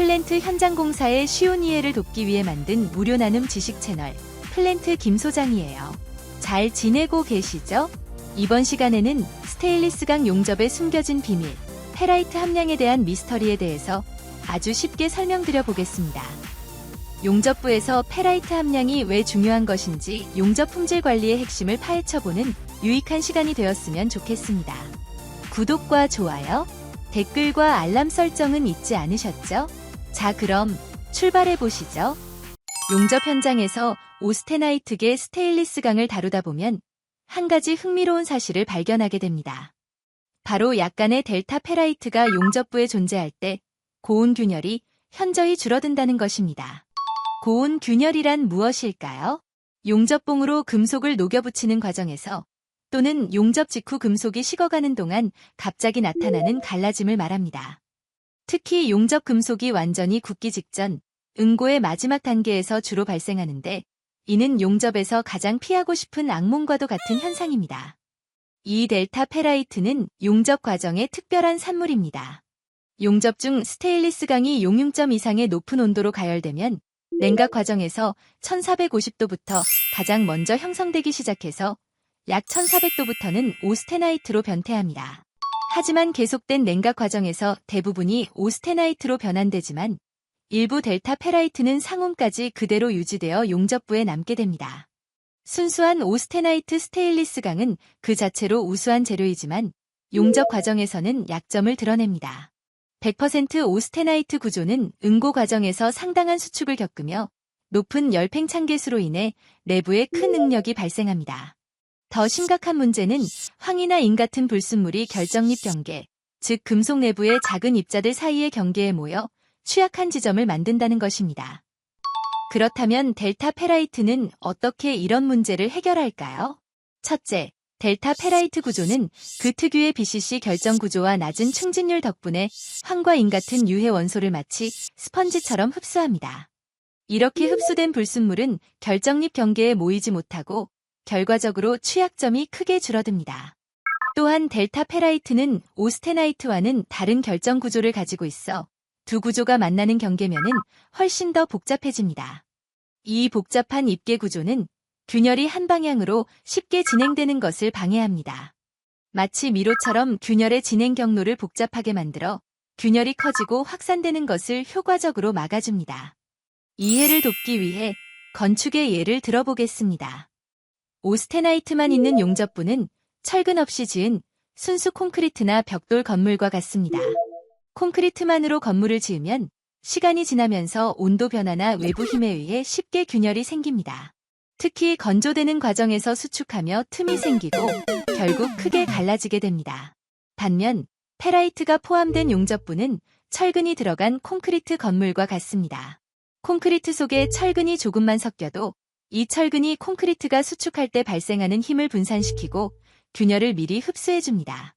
플랜트 현장 공사의 쉬운 이해를 돕기 위해 만든 무료 나눔 지식 채널 플랜트 김 소장이에요. 잘 지내고 계시죠? 이번 시간에는 스테인리스강 용접의 숨겨진 비밀, 페라이트 함량에 대한 미스터리에 대해서 아주 쉽게 설명드려 보겠습니다. 용접부에서 페라이트 함량이 왜 중요한 것인지 용접 품질 관리의 핵심을 파헤쳐보는 유익한 시간이 되었으면 좋겠습니다. 구독과 좋아요, 댓글과 알람 설정은 잊지 않으셨죠? 자, 그럼 출발해 보시죠. 용접 현장에서 오스테나이트계 스테인리스강을 다루다 보면 한 가지 흥미로운 사실을 발견하게 됩니다. 바로 약간의 델타 페라이트가 용접부에 존재할 때 고온 균열이 현저히 줄어든다는 것입니다. 고온 균열이란 무엇일까요? 용접봉으로 금속을 녹여붙이는 과정에서 또는 용접 직후 금속이 식어가는 동안 갑자기 나타나는 갈라짐을 말합니다. 특히 용접 금속이 완전히 굳기 직전, 응고의 마지막 단계에서 주로 발생하는데 이는 용접에서 가장 피하고 싶은 악몽과도 같은 현상입니다. 이 델타 페라이트는 용접 과정의 특별한 산물입니다. 용접 중 스테인리스강이 용융점 이상의 높은 온도로 가열되면 냉각 과정에서 1450도부터 가장 먼저 형성되기 시작해서 약 1400도부터는 오스테나이트로 변태합니다. 하지만 계속된 냉각 과정에서 대부분이 오스테나이트로 변환되지만 일부 델타 페라이트는 상온까지 그대로 유지되어 용접부에 남게 됩니다. 순수한 오스테나이트 스테인리스강은 그 자체로 우수한 재료이지만 용접 과정에서는 약점을 드러냅니다. 100% 오스테나이트 구조는 응고 과정에서 상당한 수축을 겪으며 높은 열팽창 계수로 인해 내부에 큰 응력이 발생합니다. 더 심각한 문제는 황이나 인 같은 불순물이 결정립 경계, 즉 금속 내부의 작은 입자들 사이의 경계에 모여 취약한 지점을 만든다는 것입니다. 그렇다면 델타 페라이트는 어떻게 이런 문제를 해결할까요? 첫째, 델타 페라이트 구조는 그 특유의 BCC 결정 구조와 낮은 충진율 덕분에 황과 인 같은 유해 원소를 마치 스펀지처럼 흡수합니다. 이렇게 흡수된 불순물은 결정립 경계에 모이지 못하고 결과적으로 취약점이 크게 줄어듭니다. 또한 델타 페라이트는 오스테나이트와는 다른 결정 구조를 가지고 있어 두 구조가 만나는 경계면은 훨씬 더 복잡해집니다. 이 복잡한 입계 구조는 균열이 한 방향으로 쉽게 진행되는 것을 방해합니다. 마치 미로처럼 균열의 진행 경로를 복잡하게 만들어 균열이 커지고 확산되는 것을 효과적으로 막아줍니다. 이해를 돕기 위해 건축의 예를 들어보겠습니다. 오스테나이트만 있는 용접부는 철근 없이 지은 순수 콘크리트나 벽돌 건물과 같습니다. 콘크리트만으로 건물을 지으면 시간이 지나면서 온도 변화나 외부 힘에 의해 쉽게 균열이 생깁니다. 특히 건조되는 과정에서 수축하며 틈이 생기고 결국 크게 갈라지게 됩니다. 반면 페라이트가 포함된 용접부는 철근이 들어간 콘크리트 건물과 같습니다. 콘크리트 속에 철근이 조금만 섞여도 이 철근이 콘크리트가 수축할 때 발생하는 힘을 분산시키고 균열을 미리 흡수해줍니다.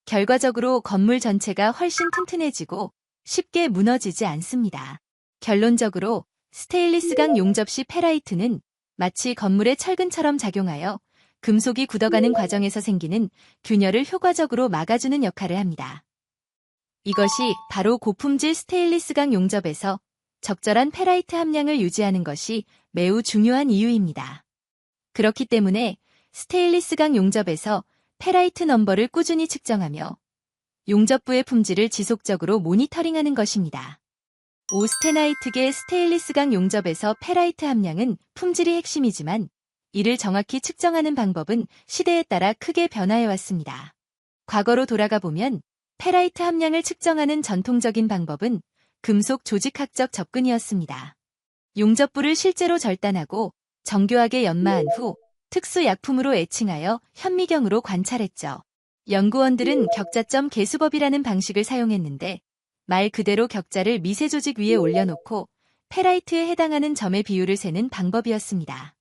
결과적으로 건물 전체가 훨씬 튼튼해지고 쉽게 무너지지 않습니다. 결론적으로 스테인리스강 용접 시 페라이트는 마치 건물의 철근처럼 작용하여 금속이 굳어가는 과정에서 생기는 균열을 효과적으로 막아주는 역할을 합니다. 이것이 바로 고품질 스테인리스강 용접에서 적절한 페라이트 함량을 유지하는 것이 매우 중요한 이유입니다. 그렇기 때문에 스테인리스강 용접에서 페라이트 넘버를 꾸준히 측정하며 용접부의 품질을 지속적으로 모니터링하는 것입니다. 오스테나이트계 스테인리스강 용접에서 페라이트 함량은 품질이 핵심이지만 이를 정확히 측정하는 방법은 시대에 따라 크게 변화해왔습니다. 과거로 돌아가 보면 페라이트 함량을 측정하는 전통적인 방법은 금속 조직학적 접근이었습니다. 용접부를 실제로 절단하고 정교하게 연마한 후 특수 약품으로 애칭하여 현미경으로 관찰했죠. 연구원들은 격자점 계수법이라는 방식을 사용했는데 말 그대로 격자를 미세 조직 위에 올려놓고 페라이트에 해당하는 점의 비율을 세는 방법이었습니다.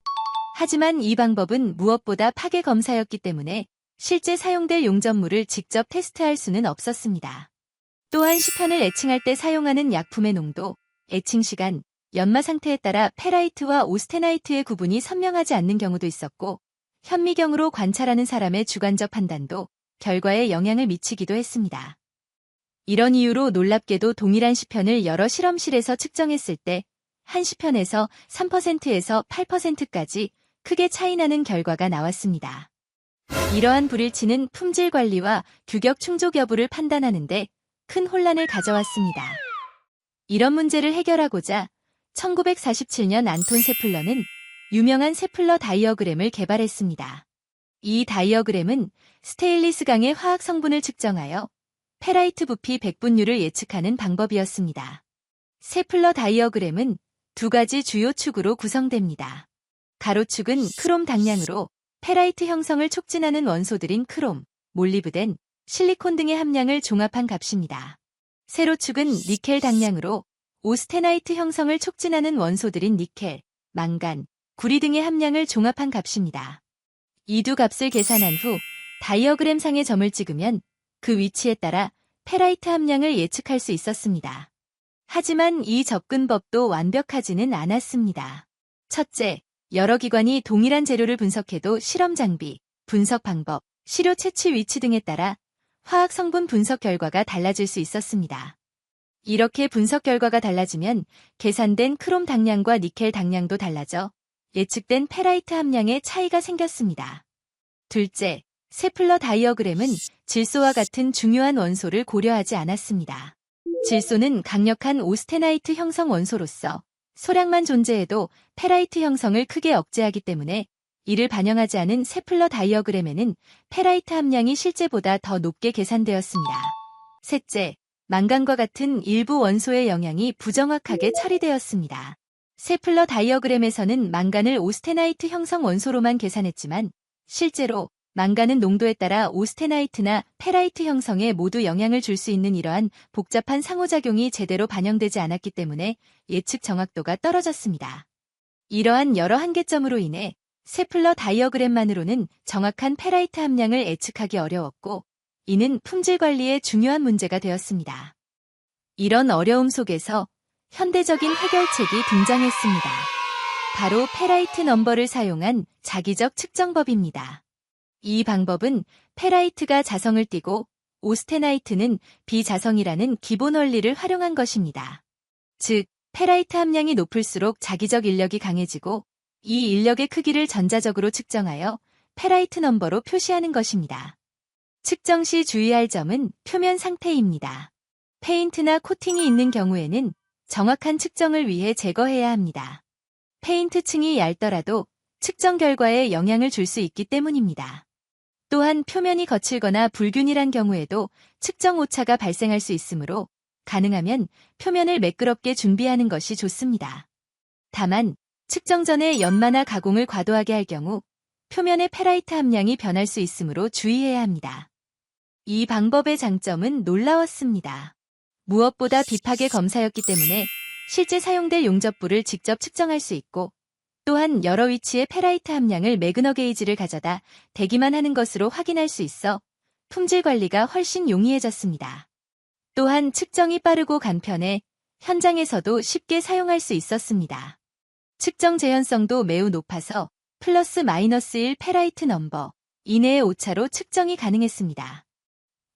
하지만 이 방법은 무엇보다 파괴 검사였기 때문에 실제 사용될 용접물을 직접 테스트할 수는 없었습니다. 또한 시편을 애칭할 때 사용하는 약품의 농도, 애칭 시간, 연마 상태에 따라 페라이트와 오스테나이트의 구분이 선명하지 않는 경우도 있었고 현미경으로 관찰하는 사람의 주관적 판단도 결과에 영향을 미치기도 했습니다. 이런 이유로 놀랍게도 동일한 시편을 여러 실험실에서 측정했을 때 한 시편에서 3%에서 8%까지 크게 차이나는 결과가 나왔습니다. 이러한 불일치는 품질 관리와 규격 충족 여부를 판단하는데 큰 혼란을 가져왔습니다. 이런 문제를 해결하고자 1947년 안톤 세플러는 유명한 세플러 다이어그램을 개발했습니다. 이 다이어그램은 스테인리스 강의 화학 성분을 측정하여 페라이트 부피 백분율을 예측하는 방법이었습니다. 세플러 다이어그램은 두 가지 주요 축으로 구성됩니다. 가로축은 크롬 당량으로 페라이트 형성을 촉진하는 원소들인 크롬, 몰리브덴, 실리콘 등의 함량을 종합한 값입니다. 세로축은 니켈 당량으로 오스테나이트 형성을 촉진하는 원소들인 니켈, 망간, 구리 등의 함량을 종합한 값입니다. 이 두 값을 계산한 후 다이어그램상의 점을 찍으면 그 위치에 따라 페라이트 함량을 예측할 수 있었습니다. 하지만 이 접근법도 완벽하지는 않았습니다. 첫째, 여러 기관이 동일한 재료를 분석해도 실험 장비, 분석 방법, 시료 채취 위치 등에 따라 화학 성분 분석 결과가 달라질 수 있었습니다. 이렇게 분석 결과가 달라지면 계산된 크롬 당량과 니켈 당량도 달라져 예측된 페라이트 함량에 차이가 생겼습니다. 둘째, 세플러 다이어그램은 질소와 같은 중요한 원소를 고려하지 않았습니다. 질소는 강력한 오스테나이트 형성 원소로서 소량만 존재해도 페라이트 형성을 크게 억제하기 때문에 이를 반영하지 않은 세플러 다이어그램에는 페라이트 함량이 실제보다 더 높게 계산되었습니다. 셋째, 망간과 같은 일부 원소의 영향이 부정확하게 처리되었습니다. 세플러 다이어그램에서는 망간을 오스테나이트 형성 원소로만 계산했지만 실제로 망간은 농도에 따라 오스테나이트나 페라이트 형성에 모두 영향을 줄 수 있는 이러한 복잡한 상호작용이 제대로 반영되지 않았기 때문에 예측 정확도가 떨어졌습니다. 이러한 여러 한계점으로 인해 세플러 다이어그램만으로는 정확한 페라이트 함량을 예측하기 어려웠고 이는 품질 관리에 중요한 문제가 되었습니다. 이런 어려움 속에서 현대적인 해결책이 등장했습니다. 바로 페라이트 넘버를 사용한 자기적 측정법입니다. 이 방법은 페라이트가 자성을 띠고 오스테나이트는 비자성이라는 기본 원리를 활용한 것입니다. 즉, 페라이트 함량이 높을수록 자기적 인력이 강해지고 이 인력의 크기를 전자적으로 측정하여 페라이트 넘버로 표시하는 것입니다. 측정 시 주의할 점은 표면 상태입니다. 페인트나 코팅이 있는 경우에는 정확한 측정을 위해 제거해야 합니다. 페인트층이 얇더라도 측정 결과에 영향을 줄 수 있기 때문입니다. 또한 표면이 거칠거나 불균일한 경우에도 측정 오차가 발생할 수 있으므로 가능하면 표면을 매끄럽게 준비하는 것이 좋습니다. 다만 측정 전에 연마나 가공을 과도하게 할 경우 표면의 페라이트 함량이 변할 수 있으므로 주의해야 합니다. 이 방법의 장점은 놀라웠습니다. 무엇보다 비파계 검사였기 때문에 실제 사용될 용접부를 직접 측정할 수 있고 또한 여러 위치의 페라이트 함량을 매그너 게이지를 가져다 대기만 하는 것으로 확인할 수 있어 품질 관리가 훨씬 용이해졌습니다. 또한 측정이 빠르고 간편해 현장에서도 쉽게 사용할 수 있었습니다. 측정 재현성도 매우 높아서 플러스 마이너스 1 페라이트 넘버 이내의 오차로 측정이 가능했습니다.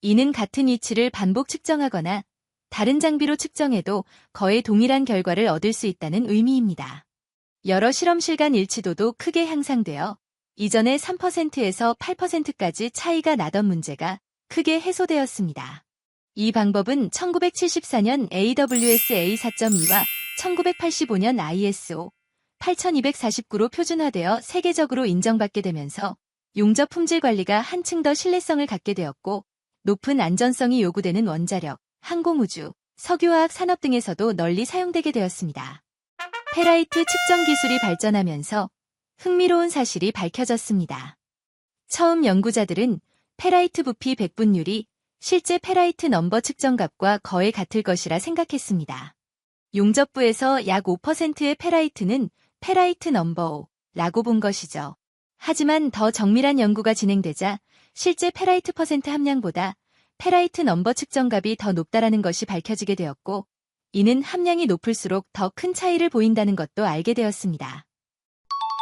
이는 같은 위치를 반복 측정하거나 다른 장비로 측정해도 거의 동일한 결과를 얻을 수 있다는 의미입니다. 여러 실험실 간 일치도도 크게 향상되어 이전에 3%에서 8%까지 차이가 나던 문제가 크게 해소되었습니다. 이 방법은 1974년 AWS A4.2와 1985년 ISO 8249로 표준화되어 세계적으로 인정받게 되면서 용접 품질 관리가 한층 더 신뢰성을 갖게 되었고 높은 안전성이 요구되는 원자력, 항공우주, 석유화학 산업 등에서도 널리 사용되게 되었습니다. 페라이트 측정 기술이 발전하면서 흥미로운 사실이 밝혀졌습니다. 처음 연구자들은 페라이트 부피 백분율이 실제 페라이트 넘버 측정값과 거의 같을 것이라 생각했습니다. 용접부에서 약 5%의 페라이트는 페라이트 넘버 5라고 본 것이죠. 하지만 더 정밀한 연구가 진행되자 실제 페라이트 퍼센트 함량보다 페라이트 넘버 측정값이 더 높다라는 것이 밝혀지게 되었고 이는 함량이 높을수록 더 큰 차이를 보인다는 것도 알게 되었습니다.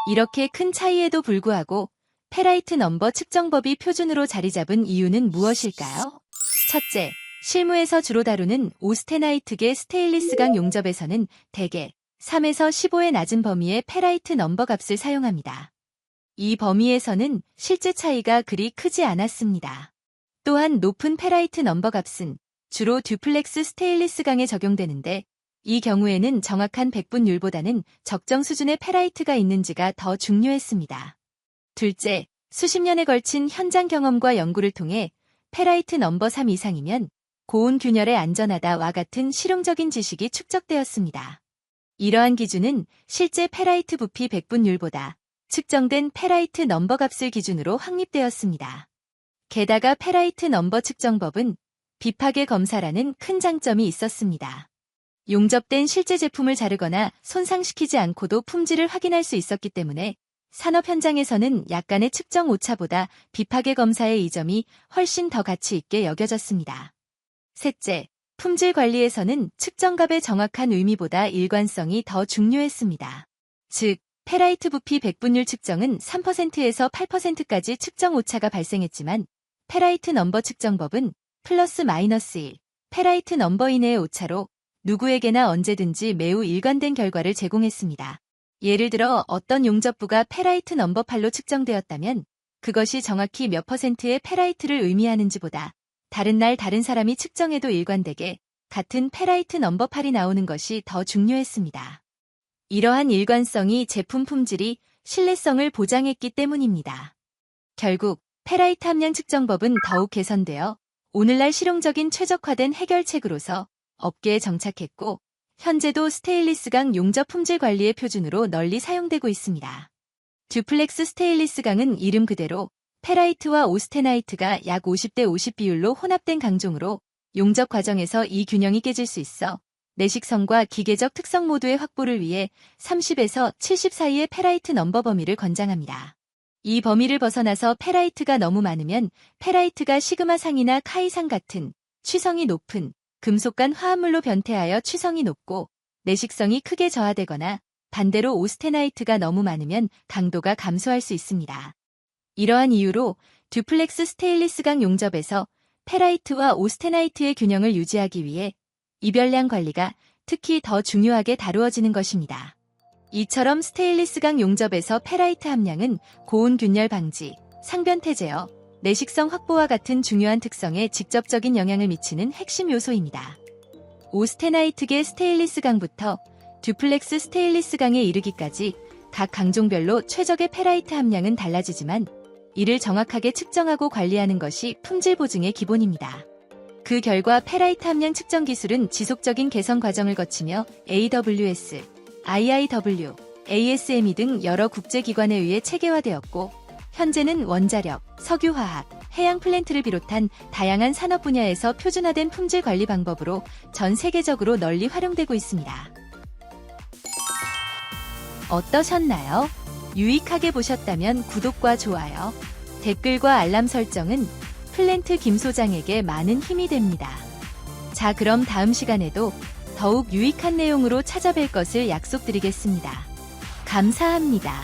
이렇게 큰 차이에도 불구하고 페라이트 넘버 측정법이 표준으로 자리 잡은 이유는 무엇일까요? 첫째, 실무에서 주로 다루는 오스테나이트계 스테인리스강 용접에서는 대개 3에서 15의 낮은 범위의 페라이트 넘버 값을 사용합니다. 이 범위에서는 실제 차이가 그리 크지 않았습니다. 또한 높은 페라이트 넘버 값은 주로 듀플렉스 스테인리스강에 적용되는데 이 경우에는 정확한 백분율보다는 적정 수준의 페라이트가 있는지가 더 중요했습니다. 둘째, 수십 년에 걸친 현장 경험과 연구를 통해 페라이트 넘버 3 이상이면 고온 균열에 안전하다와 같은 실용적인 지식이 축적되었습니다. 이러한 기준은 실제 페라이트 부피 백분율보다 측정된 페라이트 넘버 값을 기준으로 확립되었습니다. 게다가 페라이트 넘버 측정법은 비파괴 검사라는 큰 장점이 있었습니다. 용접된 실제 제품을 자르거나 손상시키지 않고도 품질을 확인할 수 있었기 때문에 산업 현장에서는 약간의 측정 오차보다 비파괴 검사의 이점이 훨씬 더 가치 있게 여겨졌습니다. 셋째, 품질 관리에서는 측정값의 정확한 의미보다 일관성이 더 중요했습니다. 즉, 페라이트 부피 백분율 측정은 3%에서 8%까지 측정 오차가 발생했지만 페라이트 넘버 측정법은 플러스 마이너스 1, 페라이트 넘버 이내의 오차로 누구에게나 언제든지 매우 일관된 결과를 제공했습니다. 예를 들어 어떤 용접부가 페라이트 넘버 8로 측정되었다면 그것이 정확히 몇 %의 페라이트를 의미하는지보다 다른 날 다른 사람이 측정해도 일관되게 같은 페라이트 넘버 8이 나오는 것이 더 중요했습니다. 이러한 일관성이 제품 품질이 신뢰성을 보장했기 때문입니다. 결국 페라이트 함량 측정법은 더욱 개선되어 오늘날 실용적인 최적화된 해결책으로서 업계에 정착했고 현재도 스테인리스강 용접 품질 관리의 표준으로 널리 사용되고 있습니다. 듀플렉스 스테인리스강은 이름 그대로 페라이트와 오스테나이트가 약 50대 50 비율로 혼합된 강종으로 용접 과정에서 이 균형이 깨질 수 있어 내식성과 기계적 특성 모두의 확보를 위해 30에서 70 사이의 페라이트 넘버 범위를 권장합니다. 이 범위를 벗어나서 페라이트가 너무 많으면 페라이트가 시그마상이나 카이상 같은 취성이 높은 금속 간 화합물로 변태하여 취성이 높고 내식성이 크게 저하되거나 반대로 오스테나이트가 너무 많으면 강도가 감소할 수 있습니다. 이러한 이유로 듀플렉스 스테인리스강 용접에서 페라이트와 오스테나이트의 균형을 유지하기 위해 이별량 관리가 특히 더 중요하게 다루어지는 것입니다. 이처럼 스테인리스강 용접에서 페라이트 함량은 고온 균열 방지, 상변태 제어, 내식성 확보와 같은 중요한 특성에 직접적인 영향을 미치는 핵심 요소입니다. 오스테나이트계 스테인리스강부터 듀플렉스 스테인리스강에 이르기까지 각 강종별로 최적의 페라이트 함량은 달라지지만 이를 정확하게 측정하고 관리하는 것이 품질 보증의 기본입니다. 그 결과 페라이트 함량 측정 기술은 지속적인 개선 과정을 거치며 AWS, IIW, ASME 등 여러 국제기관에 의해 체계화되었고 현재는 원자력, 석유화학, 해양 플랜트를 비롯한 다양한 산업 분야에서 표준화된 품질 관리 방법으로 전 세계적으로 널리 활용되고 있습니다. 어떠셨나요? 유익하게 보셨다면 구독과 좋아요, 댓글과 알람 설정은 플랜트 김 소장에게 많은 힘이 됩니다. 자, 그럼 다음 시간에도 더욱 유익한 내용으로 찾아뵐 것을 약속드리겠습니다. 감사합니다.